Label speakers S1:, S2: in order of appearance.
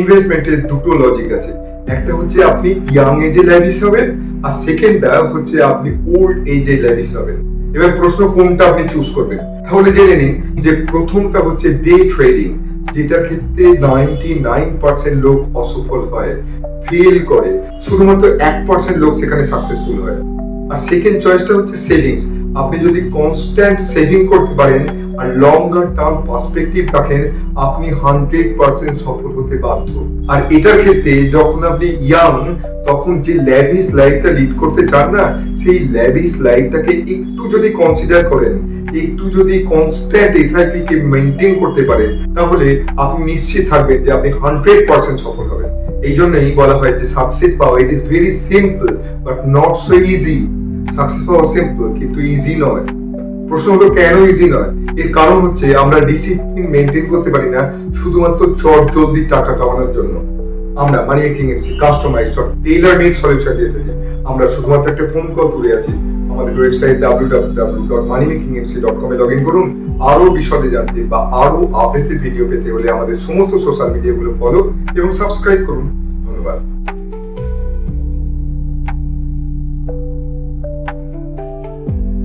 S1: ইনভেস্টমেন্টের দুটো লজিক আছে, একটা হচ্ছে আপনি ইয়াং এজে ল্যাভিশ হবেন, আর সেকেন্ডটা হচ্ছে আপনি ওল্ড এজে ল্যাভিশ হবেন। এবার প্রশ্ন কোনটা আপনি চুজ করবেন? তাহলে জেনে নিন যে প্রথমটা হচ্ছে ডে ট্রেডিং, যেটার ক্ষেত্রে 99% লোক অসফল হয়, ফেল করে, শুধুমাত্র 1% লোক সেখানে সাকসেসফুল হয়। আর সেকেন্ড চয়েসটা হচ্ছে সেভিংস। আপনি যদি কনস্ট্যান্ট সেভিং করতে পারেন আর লঙ্গার টার্ম পার্সপেক্টিভ রাখেন, আপনি 100% সফল হতে বাধ্য। আর এটার ক্ষেত্রে যখন আপনি ইয়াং, তখন যে ল্যাভিশ লাইফটা লিড করতে চান না, সেই ল্যাভিশ লাইফটাকে একটু যদি কনসিডার করেন, একটু যদি কনস্ট্যান্ট এসআইপি কে মেনটেন করতে পারেন, তাহলে আপনি নিশ্চিত থাকবেন যে আপনি 100% সফল হবেন। এই জন্যই বলা হয় যে সাকসেস পাওয়া it is very simple but not so easy. Success পাওয়া সিম্পল কিন্তু ইজি নয়। প্রশ্ন হলো কেন ইজি নয়? এর কারণ হচ্ছে আমরা ডিসিপ্লিন মেনটেন করতে পারি না শুধুমাত্র চট জলদি টাকা কামানোর জন্য। আমরা money making MC customised tailor made solution দিয়ে থাকি। আমরা শুধুমাত্র একটা ফোন কল তুলে আছি। আমাদের ওয়েবসাইট www.moneymakingmc.com এ লগইন করুন। আরো বিশদে জানতে বা আরো আপডেটেড ভিডিও পেতে হলে আমাদের সমস্ত সোশ্যাল মিডিয়াগুলো ফলো এবং সাবস্ক্রাইব করুন। ধন্যবাদ।